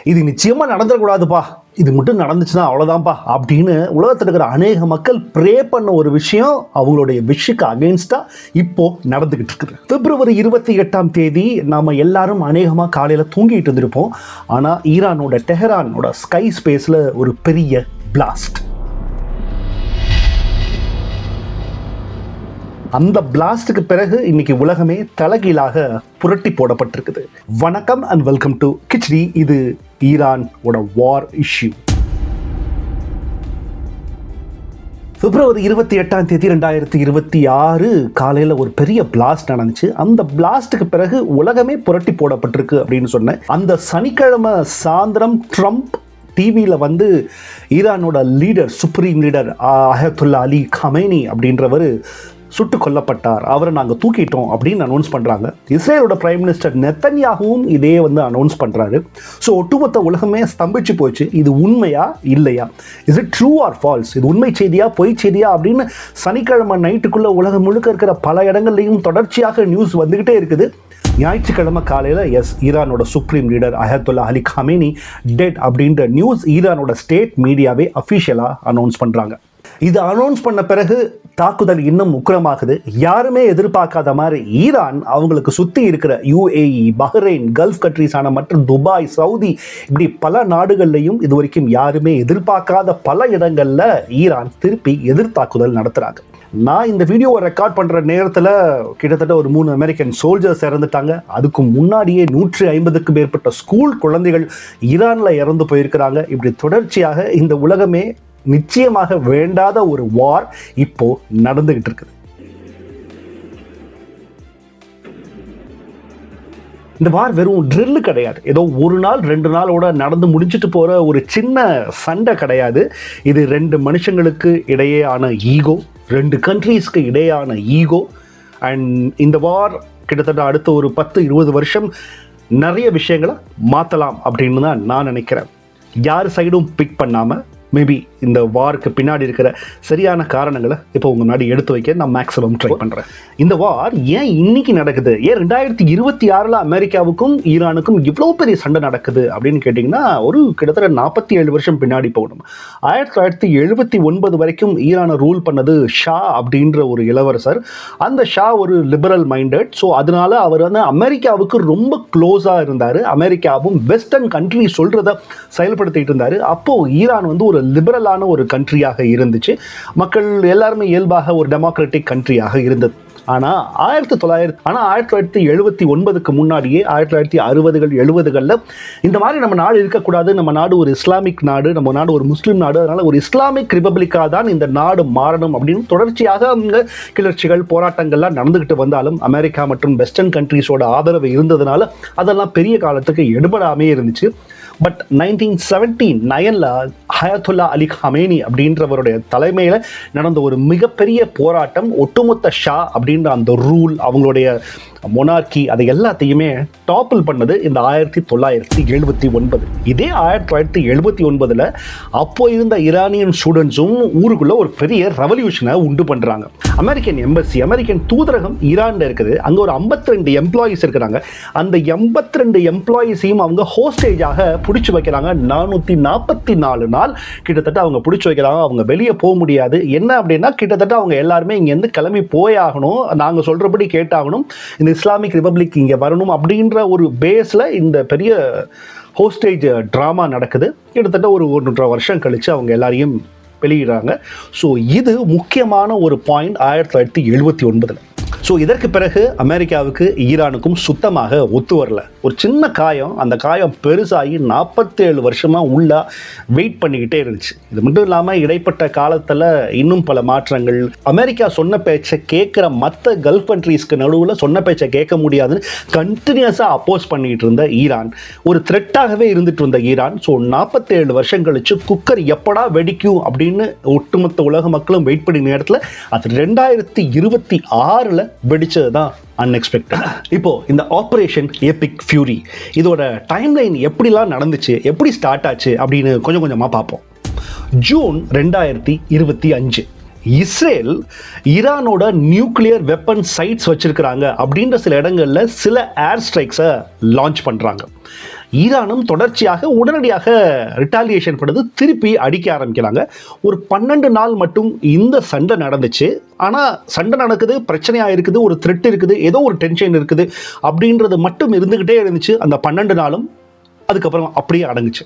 இது நிச்சயமா நடந்துடக்கூடாதுப்பா, இது மட்டும் நடந்துச்சுன்னா அவ்வளோதான்ப்பா அப்படின்னு உலகத்தில் இருக்கிற அநேக மக்கள் ப்ரே பண்ண ஒரு விஷயம் அவங்களுடைய விஷுக்கு அகெயின்ஸ்டா இப்போ நடந்துகிட்டு இருக்குது. பிப்ரவரி 28 நாம எல்லாரும் அநேகமாக காலையில் தூங்கிட்டு இருந்திருப்போம். ஆனால் ஈரானோட டெஹரானோட ஸ்கை ஸ்பேஸில் ஒரு பெரிய பிளாஸ்ட். அந்த பிளாஸ்டுக்கு பிறகு இன்னைக்கு உலகமே தலைகீழாக புரட்டி போடப்பட்டிருக்குது. வணக்கம் அண்ட் வெல்கம் டு கிச்டி. இது ஈரானோட வார் இஷ்யூ. பிப்ரவரி 28 2026 காலையில் ஒரு பெரிய பிளாஸ்ட் நடந்துச்சு. அந்த பிளாஸ்டுக்கு பிறகு உலகமே புரட்டி போடப்பட்டிருக்கு அப்படின்னு சொன்னேன். அந்த சனிக்கிழமை சாயந்தரம் ட்ரம்ப் டிவியில் வந்து ஈரானோட leader, supreme leader Ayatollah Ali Khamenei அப்படின்றவர் சுட்டு கொல்லப்பட்டார், அவரை நாங்கள் தூக்கிட்டோம் அப்படின்னு அனௌன்ஸ் பண்ணுறாங்க. இஸ்ரேலோட பிரைம் மினிஸ்டர் நெத்தன்யாகவும் இதே வந்து அனௌன்ஸ் பண்ணுறாரு. ஸோ ஒட்டுமொத்த உலகமே ஸ்தம்பிச்சு போச்சு. இது உண்மையா இல்லையா, is it true or false, இது உண்மை செய்தியா பொய் செய்தியா அப்படின்னு சனிக்கிழமை நைட்டுக்குள்ளே உலகம் முழுக்க இருக்கிற பல இடங்கள்லையும் தொடர்ச்சியாக நியூஸ் வந்துக்கிட்டே இருக்குது. ஞாயிற்றுக்கிழமை காலையில் ஈரானோட supreme leader Ayatollah Ali Khamenei dead அப்படின்ற நியூஸ் ஈரானோட ஸ்டேட் மீடியாவே அஃபிஷியலாக அனௌன்ஸ் பண்ணுறாங்க. இது அனௌன்ஸ் பண்ண பிறகு தாக்குதல் இன்னும் உக்கிரமாகுது. யாருமே எதிர்பார்க்காத மாதிரி ஈரான் அவங்களுக்கு சுற்றி இருக்கிற UAE, பஹ்ரைன், கல்ஃப் கண்ட்ரிஸான மற்றும் துபாய், சவுதி, இப்படி பல நாடுகள்லையும் இது வரைக்கும் யாருமே எதிர்பார்க்காத பல இடங்களில் ஈரான் திருப்பி எதிர்த்தாக்குதல் நடத்துகிறாங்க. நான் இந்த வீடியோவை ரெக்கார்ட் பண்ணுற நேரத்தில் கிட்டத்தட்ட ஒரு 3 அமெரிக்கன் சோல்ஜர்ஸ் இறந்துட்டாங்க. அதுக்கு முன்னாடியே 150க்கும் மேற்பட்ட ஸ்கூல் குழந்தைகள் ஈரானில் இறந்து போயிருக்கிறாங்க. இப்படி தொடர்ச்சியாக இந்த உலகமே நிச்சயமாக வேண்டாத ஒரு வார் இப்போ நடந்துகிட்டு இருக்குது. இந்த வார் வெறும் ட்ரில்லு கிடையாது, ஏதோ ஒரு நாள் 2 நாளோட நடந்து முடிச்சுட்டு போகிற ஒரு சின்ன சண்டை கிடையாது. இது 2 மனுஷங்களுக்கு இடையேயான ஈகோ, 2 கண்ட்ரீஸ்க்கு இடையேயான ஈகோ. அண்ட் இந்த வார் கிட்டத்தட்ட அடுத்த ஒரு 10-20 வருஷம் நிறைய விஷயங்களை மாற்றலாம் அப்படின்னு தான் நான் நினைக்கிறேன். யார் சைடும் பிக் பண்ணாமல் மேபி இந்த வாருக்கு பின்னாடி இருக்கிற சரியான காரணங்களை இப்போ உங்கள் முன்னாடி எடுத்து வைக்க நான் மேக்ஸிமம் ட்ரை பண்ணுறேன். இந்த வார் ஏன் இன்னைக்கு நடக்குது, ஏன் 2026 அமெரிக்காவுக்கும் ஈரானுக்கும் இவ்வளோ பெரிய சண்டை நடக்குது அப்படின்னு கேட்டிங்கன்னா, ஒரு கிட்டத்தட்ட 47 வருஷம் பின்னாடி போகணும். 1979 வரைக்கும் ஈரானை ரூல் பண்ணது ஷா அப்படின்ற ஒரு இளவரசர். அந்த ஷா ஒரு லிபரல் மைண்டட். ஸோ அதனால அவர் வந்து அமெரிக்காவுக்கு ரொம்ப க்ளோஸாக இருந்தார். அமெரிக்காவும் வெஸ்டர்ன் கண்ட்ரி சொல்கிறத செயல்படுத்திட்டு இருந்தார். அப்போது ஈரான் வந்து ஒரு லிபரலான ஒரு கண்ட்ரியாக இருந்துச்சு. மக்கள் எல்லாருமே இயல்பாக ஒரு டெமோக்ராட்டிக் கண்ட்ரியாக இருந்தது. ஆனால் 1979க்கு முன்னாடியே 1960கள் 70களில் இந்த மாதிரி நம்ம நாடு இருக்கக்கூடாது, நம்ம நாடு ஒரு இஸ்லாமிக் நாடு, நம்ம நாடு ஒரு முஸ்லீம் நாடு, அதனால் ஒரு இஸ்லாமிக் ரிபப்ளிக்காக தான் இந்த நாடு மாறணும் அப்படின்னு தொடர்ச்சியாக அவங்க கிளர்ச்சிகள், போராட்டங்கள்லாம் நடந்துக்கிட்டு வந்தாலும் அமெரிக்கா மற்றும் வெஸ்டர்ன் கண்ட்ரீஸோட ஆதரவு இருந்ததுனால அதெல்லாம் பெரிய காலத்துக்கு எடுபடாமே இருந்துச்சு. பட் 1979 அயத்துல்லா அலி கமேனி அப்படின்றவருடைய தலைமையில் நடந்த ஒரு மிகப்பெரிய போராட்டம், ஒட்டுமொத்த ஷா அப்படின்ற அந்த ரூல், அவங்களுடைய மொனார்கி, அதை எல்லாத்தையுமே டாப்பிள் பண்ணது இந்த 1979. இதே 1979 அப்போ இருந்த ஈரானியன் ஸ்டூடெண்ட்ஸும் ஊருக்குள்ள ஒரு பெரிய ரெவல்யூஷனை உண்டு பண்ணுறாங்க. அமெரிக்கன் எம்பசி, அமெரிக்கன் தூதரகம் ஈரானில் இருக்குது. அங்கே ஒரு 52 எம்ப்ளாயீஸ் இருக்கிறாங்க. அந்த 82 எம்ப்ளாயீஸையும் அவங்க ஹோஸ்டேஜாக பிடிச்சி வைக்கிறாங்க. 444 நாள் கிட்டத்தட்ட அவங்க பிடிச்சி வைக்கிறாங்க. அவங்க வெளியே போக முடியாது. என்ன அப்படின்னா, கிட்டத்தட்ட அவங்க எல்லாருமே இங்கேருந்து கிளம்பி போயாகணும், நாங்கள் சொல்கிறபடி கேட்டாகணும், இந்த இஸ்லாமிக் ரிபப்ளிக் இங்கே வரணும் அப்படின்ற ஒரு பேஸில் இந்த பெரிய ஹோஸ்டேஜ் ட்ராமா நடக்குது. கிட்டத்தட்ட ஒரு 1.5 வருஷம் கழித்து அவங்க எல்லாரையும் வெளியிடுறாங்க. ஸோ இது முக்கியமான ஒரு பாயிண்ட் 1979. ஸோ இதற்கு பிறகு அமெரிக்காவுக்கு ஈரானுக்கும் சுத்தமாக ஒத்து வரல. ஒரு சின்ன காயம், அந்த காயம் பெருசாகி 47 வருஷமாக உள்ள வெயிட் பண்ணிக்கிட்டே இருந்துச்சு. இது மட்டும் இல்லாமல் இடைப்பட்ட காலத்தில் இன்னும் பல மாற்றங்கள், அமெரிக்கா சொன்ன பேச்சை கேட்குற மற்ற கல்ஃப் கண்ட்ரீஸ்க்கு நடுவில் சொன்ன பேச்சை கேட்க முடியாதுன்னு கண்டினியூஸாக அப்போஸ் பண்ணிக்கிட்டு இருந்த ஈரான், ஒரு த்ரெட்டாகவே இருந்துட்டு இருந்த ஈரான், ஸோ 47 வருஷம் கழிச்சு குக்கர் எப்படா வெடிக்கும் அப்படின்னு ஒட்டுமொத்த உலக மக்களும் வெயிட் பண்ணி நேரத்தில் அது 2026 வெடிச்சது தான் அன்எக்ஸ்பெக்டட். இப்போ இந்த ஆப்ரேஷன் எபிக் ஃபியூரி இதோட டைம்லைன் எப்படிலாம் நடந்துச்சு, எப்படி ஸ்டார்ட் ஆச்சு அப்படின்னு கொஞ்சம் கொஞ்சமாக பார்ப்போம். ஜூன் 2025 இஸ்ரேல் ஈரானோட நியூக்ளியர் வெப்பன் சைட்ஸ் வச்சிருக்கிறாங்க அப்படின்ற சில இடங்களில் சில ஏர் ஸ்ட்ரைக்ஸை லான்ச் பண்ணுறாங்க. ஈரானும் தொடர்ச்சியாக உடனடியாக ரிட்டாலியேஷன் பண்ணுறது, திருப்பி அடிக்க ஆரம்பிக்கிறாங்க. ஒரு 12 நாள் மட்டும் இந்த சண்டை நடந்துச்சு. ஆனால் சண்டை நடக்குது, பிரச்சனையாக இருக்குது, ஒரு த்ரெட் இருக்குது, ஏதோ ஒரு டென்ஷன் இருக்குது அப்படின்றது மட்டும் இருந்துக்கிட்டே இருந்துச்சு அந்த 12 நாளும். அதுக்கப்புறம் அப்படியே அடங்குச்சு.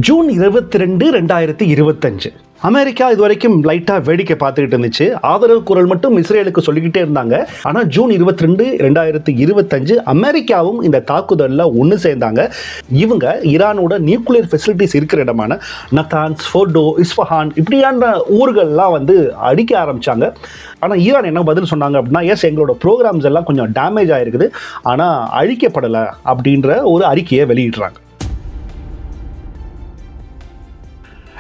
ஜூன் 22, 2025 அமெரிக்கா இது வரைக்கும் லைட்டாக வேடிக்கை பார்த்துக்கிட்டு இருந்துச்சு. ஆதரவு குரல் மட்டும் இஸ்ரேலுக்கு சொல்லிக்கிட்டே இருந்தாங்க. ஆனால் ஜூன் 22, 2025 அமெரிக்காவும் இந்த தாக்குதலில் ஒன்று சேர்ந்தாங்க. இவங்க ஈரானோட நியூக்ளியர் ஃபெசிலிட்டிஸ் இருக்கிற இடமான நத்தான்ஸ், ஃபோர்டோ, இஸ்ஃபஹான் இப்படியான ஊர்கள்லாம் வந்து அடிக்க ஆரம்பித்தாங்க. ஆனால் ஈரான் என்ன பதில் சொன்னாங்க அப்படின்னா, எஸ் எங்களோட ப்ரோக்ராம்ஸ் எல்லாம் கொஞ்சம் டேமேஜ் ஆகிருக்குது, ஆனால் அழிக்கப்படலை அப்படின்ற ஒரு அறிக்கையை வெளியிடுறாங்க.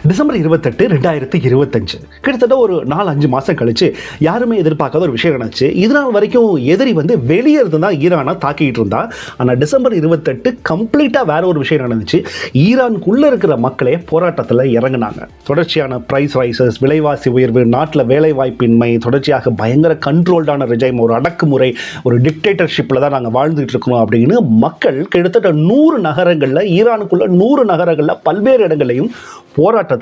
டிசம்பர் 28, 2025 கிட்டத்தட்ட ஒரு 4-5 மாதம் கழிச்சு யாருமே எதிர்பார்க்காத ஒரு விஷயம் நடந்துச்சு. இதனால் வரைக்கும் எதிரி வந்து வெளியே இருந்து தான் ஈரானை தாக்கிட்டு இருந்தா. ஆனால் டிசம்பர் 28 கம்ப்ளீட்டாக வேற ஒரு விஷயம் நடந்துச்சு. ஈரானுக்குள்ளே இருக்கிற மக்களே போராட்டத்தில் இறங்கினாங்க. தொடர்ச்சியான ப்ரைஸ் ரைசஸ், விலைவாசி உயர்வு, நாட்டில் வேலைவாய்ப்பின்மை, தொடர்ச்சியாக பயங்கர கண்ட்ரோல்டான ரிஜைம், ஒரு அடக்குமுறை, ஒரு டிக்டேட்டர்ஷிப்பில் தான் நாங்கள் வாழ்ந்துட்டு இருக்கணும் அப்படின்னு மக்கள் கிட்டத்தட்ட 100 நகரங்களில், ஈரானுக்குள்ள 100 நகரங்களில் பல்வேறு இடங்களையும் போராட்டத்தில்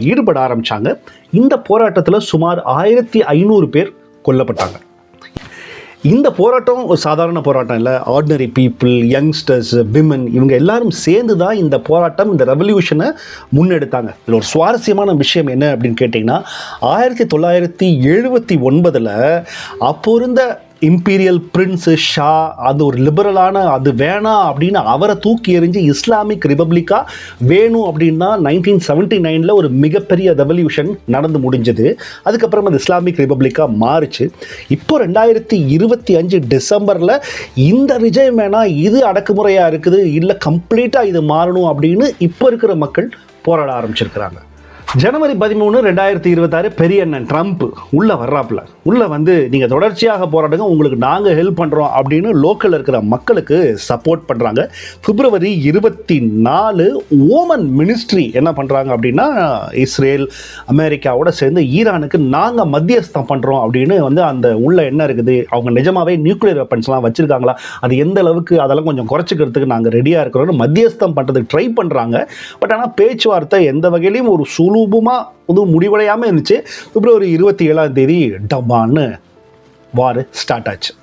ஈடுபட ஆரம்பிச்சாங்க. இந்த போராட்டத்தில் சுமார் 1500 பேர் கொல்லப்பட்டாங்க. இந்த போராட்டம் ஒரு சாதாரண போராட்டம் இல்லை. ஆர்டினரி பீப்புள், யங்ஸ்டர்ஸ், விமன் இவங்க எல்லாரும் சேர்ந்து தான் இந்த போராட்டம், இந்த ரெவல்யூஷனை முன்னெடுத்தாங்க. இதில் ஒரு சுவாரஸ்யமான விஷயம் என்ன அப்படின்னு கேட்டிங்கன்னா, 1979 அப்போ இருந்த இம்பீரியல் பிரின்ஸ் ஷா, அது ஒரு லிபரலான, அது வேணாம் அப்படின்னு அவரை தூக்கி எறிஞ்சு இஸ்லாமிக் ரிபப்ளிக்கா வேணும் அப்படின்னா 1979 ஒரு மிகப்பெரிய ரெவல்யூஷன் நடந்து முடிஞ்சது. அதுக்கப்புறம் அது இஸ்லாமிக் ரிபப்ளிக்கா மாறுச்சு. இப்போ 2025 டிசம்பரில் இந்த ரிஜைம் வேணாம், இது அடக்குமுறையாக இருக்குது, இல்லை கம்ப்ளீட்டாக இது மாறணும் அப்படின்னு இப்போ இருக்கிற மக்கள் போராட ஆரம்பிச்சிருக்கிறாங்க. ஜனவரி 13, 2026 பெரிய அண்ணன் ட்ரம்ப் உள்ளே வர்றாப்புல. உள்ளே வந்து நீங்கள் தொடர்ச்சியாக போராடுங்க, உங்களுக்கு நாங்கள் ஹெல்ப் பண்ணுறோம் அப்படின்னு லோக்கலில் இருக்கிற மக்களுக்கு சப்போர்ட் பண்ணுறாங்க. பிப்ரவரி 24 ஓமன் மினிஸ்ட்ரி என்ன பண்ணுறாங்க அப்படின்னா, இஸ்ரேல் அமெரிக்காவோட சேர்ந்து ஈரானுக்கு நாங்கள் மத்தியஸ்தம் பண்ணுறோம் அப்படின்னு வந்து அந்த உள்ள என்ன இருக்குது, அவங்க நிஜமாவே நியூக்ளியர் வெப்பன்ஸ்லாம் வச்சுருக்காங்களா, அது எந்த அளவுக்கு, அதெல்லாம் கொஞ்சம் குறைச்சிக்கிறதுக்கு நாங்கள் ரெடியாக இருக்கிறோன்னு மத்தியஸ்தம் பண்ணுறதுக்கு ட்ரை பண்ணுறாங்க. பட் ஆனால் பேச்சுவார்த்தை எந்த வகையிலையும் ஒரு சுலூபமாக முடிவடையாமல் இருந்துச்சு. பிப்ரவரி 27 டப்பான்னு வார் ஸ்டார்ட் ஆச்சு.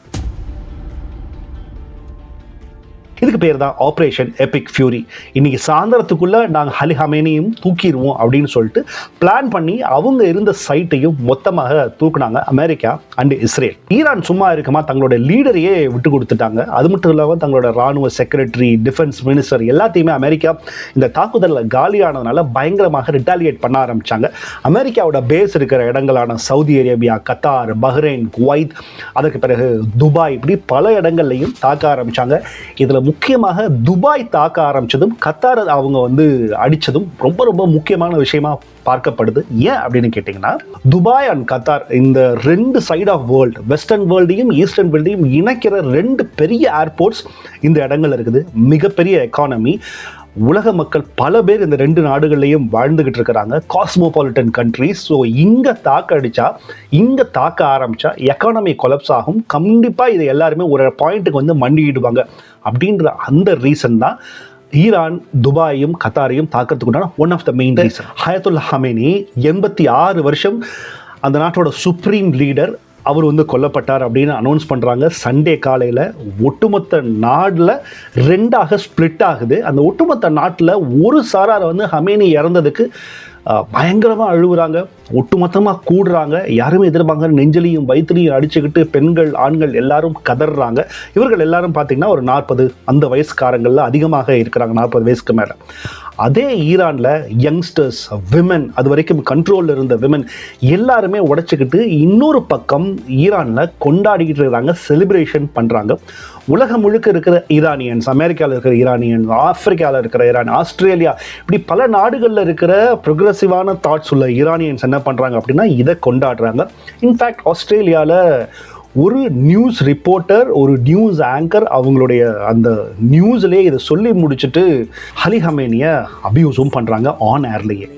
இதுக்கு பேர் தான் ஆப்ரேஷன் எபிக் ஃபியூரி. இன்னைக்கு சாயந்தரத்துக்குள்ள நாங்கள் அலி ஹமேனியும் தூக்கிடுவோம் அப்படின்னு சொல்லிட்டு பிளான் பண்ணி அவங்க இருந்த சைட்டையும் மொத்தமாக தூக்குனாங்க அமெரிக்கா அண்ட் இஸ்ரேல். ஈரான் சும்மா இருக்குமா, தங்களோட லீடரையே விட்டு கொடுத்துட்டாங்க. அது மட்டும் இல்லாமல் தங்களோட ராணுவ செக்ரட்டரி, டிஃபென்ஸ் மினிஸ்டர் எல்லாத்தையுமே அமெரிக்கா இந்த தாக்குதலில் காலியானதுனால பயங்கரமாக ரிட்டாலியேட் பண்ண ஆரம்பிச்சாங்க. அமெரிக்காவோட பேஸ் இருக்கிற இடங்களான Saudi Arabia, Qatar, Bahrain, Kuwait, அதற்கு பிறகு துபாய், இப்படி பல இடங்கள்லையும் தாக்க ஆரம்பிச்சாங்க. இதில் முக்கியமாக துபாய் தாக்க ஆரம்பிச்சதும், கத்தார் அவங்க வந்து அடித்ததும் ரொம்ப ரொம்ப முக்கியமான விஷயமா பார்க்கப்படுது. ஏன் அப்படின்னு கேட்டிங்கன்னா, துபாய் அண்ட் கத்தார் இந்த 2 சைட் ஆஃப் வேர்ல்டு, வெஸ்டர்ன் வேர்ல்டையும் ஈஸ்டர்ன் வேர்ல்டையும் இணைக்கிற 2 பெரிய ஏர்போர்ட்ஸ் இந்த இடங்கள் இருக்குது. மிகப்பெரிய எக்கானமி, உலக மக்கள் பல பேர் இந்த 2 நாடுகள்லையும் வாழ்ந்துகிட்டு இருக்கிறாங்க. Cosmopolitan countries. ஸோ இங்கே தாக்க ஆரம்பித்தா எக்கானமி கொலப்ஸ் ஆகும். கண்டிப்பாக இதை எல்லாருமே ஒரு பாயிண்ட்டுக்கு வந்து மண்டிடுவாங்க அப்படின்ற அந்த ரீசன் தான் ஈரான் துபாயும் கத்தாரையும் தாக்கிறதுக்குண்டான one of the main reason. Ayatollah Khamenei 86 வருஷம் அந்த நாட்டோட சுப்ரீம் லீடர், அவர் வந்து கொல்லப்பட்டார் அப்படின்னு அனௌன்ஸ் பண்ணுறாங்க. சண்டே காலையில் ஒட்டுமொத்த நாட்டில் 2ஆக ஸ்ப்ளிட் ஆகுது. அந்த ஒட்டுமொத்த நாட்டில் ஒரு சாராரை வந்து ஹமேனி இறந்ததுக்கு பயங்கரமாக அழுகுறாங்க, ஒட்டுமொத்தமாக கூடுறாங்க. யாருமே எதிர்பார்க்க நெஞ்சலியும் வயிற்றுலையும் அடிச்சுக்கிட்டு பெண்கள், ஆண்கள் எல்லாரும் கதறாங்க. இவர்கள் எல்லாரும் பார்த்திங்கன்னா ஒரு 40 அந்த வயசுக்காரங்களில் அதிகமாக இருக்கிறாங்க, 40 வயசுக்கு மேலே. அதே ஈரானில் யங்ஸ்டர்ஸ், விமன், அது வரைக்கும் கண்ட்ரோலில் இருந்த விமன் எல்லாருமே உடைச்சிக்கிட்டு இன்னொரு பக்கம் ஈரானில் கொண்டாடிக்கிட்டு இருக்கிறாங்க, செலிப்ரேஷன் பண்ணுறாங்க. உலகம் முழுக்க இருக்கிற ஈரானியன்ஸ், அமெரிக்காவில் இருக்கிற ஈரானியன்ஸ், ஆப்பிரிக்காவில் இருக்கிற ஈரான், ஆஸ்திரேலியா, இப்படி பல நாடுகளில் இருக்கிற ப்ரோக்ரெசிவான தாட்ஸ் உள்ள ஈரானியன்ஸ் என்ன பண்ணுறாங்க அப்படின்னா இதை கொண்டாடுறாங்க. இன்ஃபேக்ட் ஆஸ்திரேலியாவில் ஒரு நியூஸ் ரிப்போர்ட்டர், ஒரு நியூஸ் ஆங்கர் அவங்களுடைய அந்த நியூஸ்லேயே இதை சொல்லி முடிச்சுட்டு அலி ஹமேனியை அபியூஸும் பண்ணுறாங்க ஆன் ஏர்லேயே.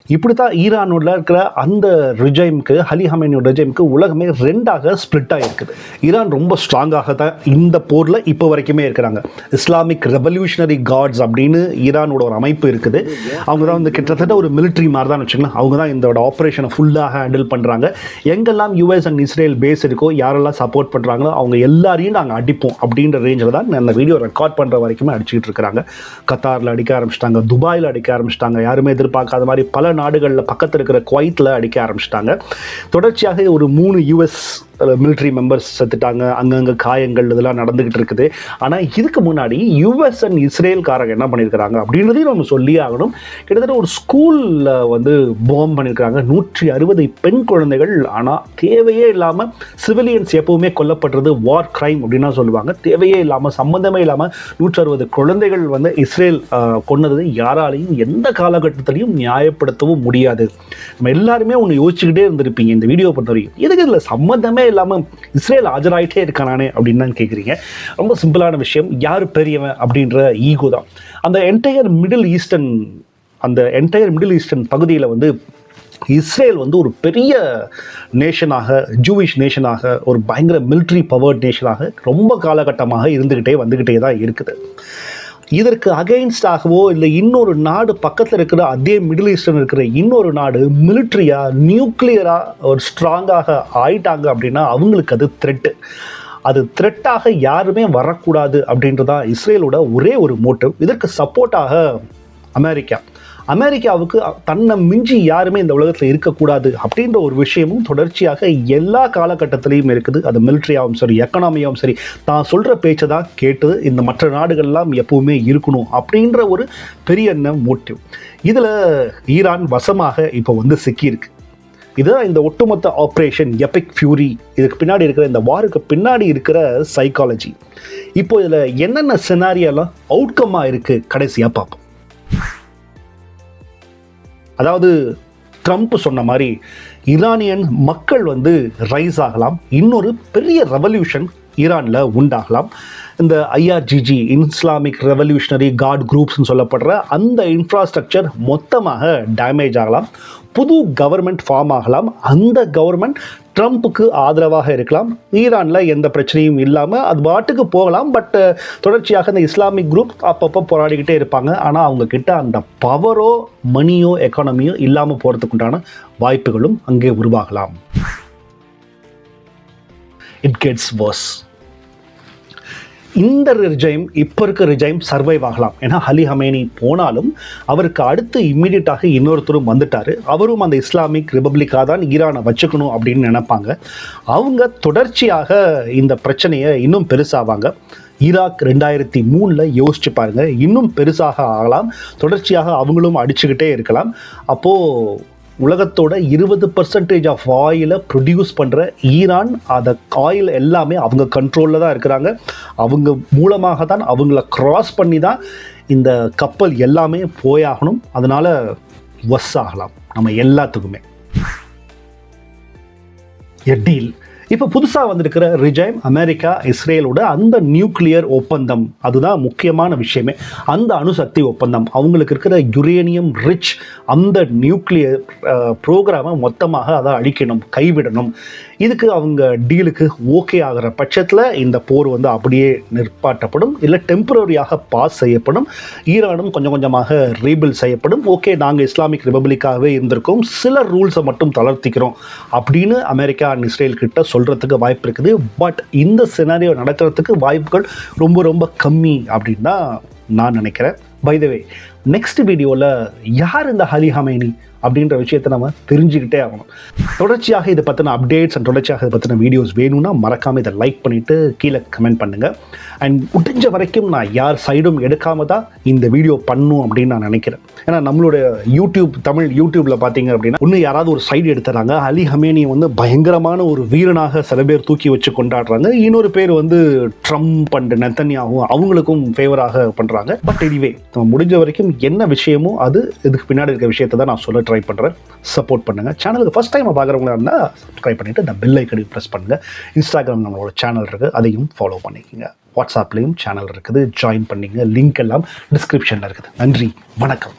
இப்படி தான் ஈரானோட இருக்கிற அந்த ரிஜைமுக்கு, அலி ஹமேனியோட ரிஜைமுக்கு உலகமே ரெண்டாக ஸ்ப்ளிட் ஆகிருக்குது. ஈரான் ரொம்ப ஸ்ட்ராங்காக தான் இந்த போரில் இப்போ வரைக்குமே இருக்கிறாங்க. இஸ்லாமிக் ரெவல்யூஷனரி கார்ட்ஸ் அப்படின்னு ஈரானோட ஒரு அமைப்பு இருக்குது. அவங்க தான் வந்து கிட்டத்தட்ட ஒரு மிலிட்ரி மாதிரி தான் வச்சுக்கலாம். அவங்க தான் இதோட ஆப்ரேஷனை ஃபுல்லாக ஹேண்டில் பண்ணுறாங்க. எங்கெல்லாம் யூஎஸ் அண்ட் இஸ்ரேல் பேஸ் இருக்கோ, யாரெல்லாம் சப்போர்ட் பண்ணுறாங்களோ அவங்க எல்லாரையும் நாங்கள் அடிப்போம் அப்படின்ற ரேஞ்சில் தான் அந்த வீடியோ ரெக்கார்ட் பண்ணுற வரைக்குமே அடிச்சுக்கிட்டு இருக்கிறாங்க. கத்தாரில் அடிக்க ஆரம்பிச்சிட்டாங்க, துபாயில் அடிக்க ஆரம்பிச்சிட்டாங்க, யாருமே எதிர்பார்க்காத மாதிரி பல நாடுகளில் பக்கத்தில் இருக்கிற குவைத்தில் அடிக்க ஆரம்பிச்சிட்டாங்க. தொடர்ச்சியாக ஒரு 3 யூஎஸ் மிலிட்ரி மெம்பர்ஸ் செத்துட்டாங்க. அங்கங்கே காயங்கள் இதெல்லாம் நடந்துக்கிட்டு இருக்குது. ஆனால் இதுக்கு முன்னாடி யூஎஸ் அண்ட் இஸ்ரேல்காரங்க என்ன பண்ணியிருக்கிறாங்க அப்படின்றதையும் நம்ம சொல்லி ஆகணும். கிட்டத்தட்ட ஒரு ஸ்கூலில் வந்து பாம்பு பண்ணியிருக்கிறாங்க. 160 பெண் குழந்தைகள். ஆனால் தேவையே இல்லாமல் சிவிலியன்ஸ் எப்பவுமே கொல்லப்படுறது வார் கிரைம் அப்படின்னா சொல்லுவாங்க. தேவையே இல்லாமல், சம்மந்தமே இல்லாமல் 160 குழந்தைகள் வந்து இஸ்ரேல் கொன்னது யாராலையும் எந்த காலகட்டத்திலையும் நியாயப்படுத்தவும் முடியாது. நம்ம எல்லாருமே ஒன்று யோசிச்சுக்கிட்டே இருந்திருப்பீங்க இந்த வீடியோ பொறுத்த வரைக்கும். எதுக்கு இதில் சம்மந்தமே இல்லாமல் இஸ்ரேல் ஆஜராயிட்டே இருக்கானே அப்படின்னு தான் கேட்குறீங்க. ரொம்ப சிம்பிளான விஷயம். யார் பெரியவன் அப்படின்ற ஈகோ தான். அந்த என்டையர் மிடில் ஈஸ்டர்ன் பகுதியில் வந்து இஸ்ரேல் வந்து ஒரு பெரிய நேஷனாக, ஜூவிஷ் நேஷனாக, ஒரு பயங்கர மிலிட்ரி பவர்ட் நேஷனாக ரொம்ப காலகட்டமாக வந்துக்கிட்டே தான் இருக்குது. இதற்கு அகெயின்ஸ்டாகவோ இல்லை இன்னொரு நாடு பக்கத்தில் இருக்கிற அதே மிடில் ஈஸ்டர்ன் இருக்கிற இன்னொரு நாடு மிலிட்ரியாக, நியூக்ளியராக ஒரு ஸ்ட்ராங்காக ஆயிட்டாங்க அப்படின்னா அவங்களுக்கு அது த்ரெட்டு. அது த்ரெட்டாக யாருமே வரக்கூடாது அப்படின்றதான் இஸ்ரேலோட ஒரே ஒரு மோட்டிவ். இதற்கு சப்போர்ட்டாக அமெரிக்காவுக்கு தன்னை மிஞ்சி யாருமே இந்த உலகத்தில் இருக்கக்கூடாது அப்படின்ற ஒரு விஷயமும் தொடர்ச்சியாக எல்லா காலகட்டத்திலையும் இருக்குது. அது மிலிட்ரியாகவும் சரி, எக்கனாமியாகவும் சரி, தான் சொல்கிற பேச்சை தான் கேட்டு இந்த மற்ற நாடுகள்லாம் எப்பவுமே இருக்கணும் அப்படின்ற ஒரு பெரிய மோட்டிவ். இதில் ஈரான் வசமாக இப்போ வந்து சிக்கியிருக்கு. இதுதான் இந்த ஒட்டுமொத்த ஆப்ரேஷன் எபிக் ஃபியூரி. இதுக்கு பின்னாடி இருக்கிற, இந்த வாருக்கு பின்னாடி இருக்கிற சைக்காலஜி. இப்போ இதில் என்னென்ன சினாரியெல்லாம் அவுட்கம்மாக இருக்குது கடைசியாக பார்ப்போம். அதாவது ட்ரம்ப் சொன்ன மாதிரி ஈரானியன் மக்கள் வந்து ரைஸ் ஆகலாம். இன்னொரு பெரிய ரெவல்யூஷன் ஈரானில் உண்டாகலாம். இந்த IRGG, இஸ்லாமிக் ரெவல்யூஷனரி கார்ட் குரூப்ஸ்னு சொல்லப்படுற அந்த இன்ஃப்ராஸ்ட்ரக்சர் மொத்தமாக டேமேஜ் ஆகலாம். புது கவர்மெண்ட் ஃபார்ம் ஆகலாம். அந்த கவர்மெண்ட் ட்ரம்ப்புக்கு ஆதரவாக இருக்கலாம். ஈரானில் எந்த பிரச்சனையும் இல்லாமல் அது பாட்டுக்கு போகலாம். பட் தொடர்ச்சியாக இந்த இஸ்லாமிக் குரூப் அப்பப்போ போராடிக்கிட்டே இருப்பாங்க. ஆனால் அவங்க கிட்ட அந்த பவரோ, மணியோ, எக்கானமியோ இல்லாமல் போகிறதுக்குண்டான வாய்ப்புகளும் அங்கே உருவாகலாம். It gets worse. இந்த ரிஜைம், இப்போ இருக்க ரிஜைம் சர்வைவ் ஆகலாம். ஏன்னா அலி ஹமேனி போனாலும் அவருக்கு அடுத்து இம்மீடியட்டாக இன்னொருத்தரும் வந்துட்டார். அவரும் அந்த இஸ்லாமிக் ரிபப்ளிக்காக தான் ஈரானை வச்சுக்கணும் அப்படின்னு நினைப்பாங்க. அவங்க தொடர்ச்சியாக இந்த பிரச்சனையை இன்னும் பெருசாவாங்க. ஈராக் 2003 யோசிச்சு பாருங்கள், இன்னும் பெருசாக ஆகலாம். தொடர்ச்சியாக அவங்களும் அடிச்சுக்கிட்டே இருக்கலாம். அப்போது உலகத்தோட 20% ஆஃப் ஆயிலை ப்ரொடியூஸ் பண்ணுற ஈரான், அந்த ஆயில் எல்லாமே அவங்க கண்ட்ரோலில் தான் இருக்கிறாங்க. அவங்க மூலமாக தான், அவங்கள கிராஸ் பண்ணி தான் இந்த கப்பல் எல்லாமே போயாகணும். அதனால் வஸ் ஆகலாம் நம்ம எல்லாத்துக்குமே. டீல் இப்போ புதுசாக வந்திருக்கிற ரிஜைம், அமெரிக்கா இஸ்ரேலோட அந்த நியூக்ளியர் ஒப்பந்தம், அதுதான் முக்கியமான விஷயமே. அந்த அணுசக்தி ஒப்பந்தம், அவங்களுக்கு இருக்கிற யுரேனியம் ரிச் அந்த நியூக்ளியர் ப்ரோக்ராமை மொத்தமாக அதை அழிக்கணும், கைவிடணும். இதுக்கு அவங்க டீலுக்கு ஓகே ஆகிற பட்சத்தில் இந்த போர் வந்து அப்படியே நிற்பாட்டப்படும், இல்லை டெம்பரரியாக பாஸ் செய்யப்படும். ஈரானும் கொஞ்சம் கொஞ்சமாக ரீபில்ட் செய்யப்படும். ஓகே, நாங்கள் இஸ்லாமிக் ரிபப்ளிக்காகவே இருந்திருக்கோம், சில ரூல்ஸை மட்டும் தளர்த்திக்கிறோம் அப்படின்னு அமெரிக்கா அண்ட் இஸ்ரேல் கிட்ட சொல்கிறதுக்கு வாய்ப்பு இருக்குது. பட் இந்த சினாரியோ நடக்கிறதுக்கு வாய்ப்புகள் ரொம்ப ரொம்ப கம்மி அப்படின்னு தான் நான் நினைக்கிறேன். பை த வே, நெக்ஸ்ட் வீடியோவில் யார் இந்த அலி ஹமேனி அப்படின்ற விஷயத்தை நம்ம தெரிஞ்சுக்கிட்டே ஆகணும். தொடர்ச்சியாக இதை பற்றின அப்டேட்ஸ் அண்ட் தொடர்ச்சியாக இதை பற்றின வீடியோஸ் வேணும்னா மறக்காமல் இதை லைக் பண்ணிவிட்டு கீழே கமெண்ட் பண்ணுங்கள். அண்ட் முடிஞ்ச வரைக்கும் நான் யார் சைடும் எடுக்காமல் தான் இந்த வீடியோ பண்ணும் அப்படின்னு நான் நினைக்கிறேன். ஏன்னா நம்மளோட தமிழ் யூடியூப்பில் பார்த்தீங்க அப்படின்னா இன்னும் யாராவது ஒரு சைடு எடுத்துறாங்க. அலி ஹமேனி வந்து பயங்கரமான ஒரு வீரனாக சில பேர் தூக்கி வச்சு கொண்டாடுறாங்க. இன்னொரு பேர் வந்து ட்ரம்ப் அண்ட் நெத்தன்யாஹூ அவங்களுக்கும் ஃபேவராக பண்ணுறாங்க. பட் எனிவே, நம்ம முடிஞ்ச வரைக்கும் என்ன விஷயமோ அது இதுக்கு பின்னாடி இருக்க விஷயத்தை தான் நான் சொல்ல ட்ரை பண்ணுறேன். சப்போர்ட் பண்ணுங்கள். சேனலுக்கு ஃபஸ்ட் டைம் பார்க்குறவங்களா இருந்தால் சப்ஸ்கிரைப் பண்ணிவிட்டு இந்த பெல் ஐக்கனையும் ப்ரெஸ் பண்ணுங்கள். இன்ஸ்டாகிராம் நம்மளோட சேனல் இருக்குது, அதையும் ஃபாலோ பண்ணிக்கோங்க. வாட்ஸ்அப்லேயும் சேனல் இருக்குது, ஜாயின் பண்ணிங்க. லிங்க் எல்லாம் டிஸ்கிரிப்ஷனில் இருக்குது. நன்றி, வணக்கம்.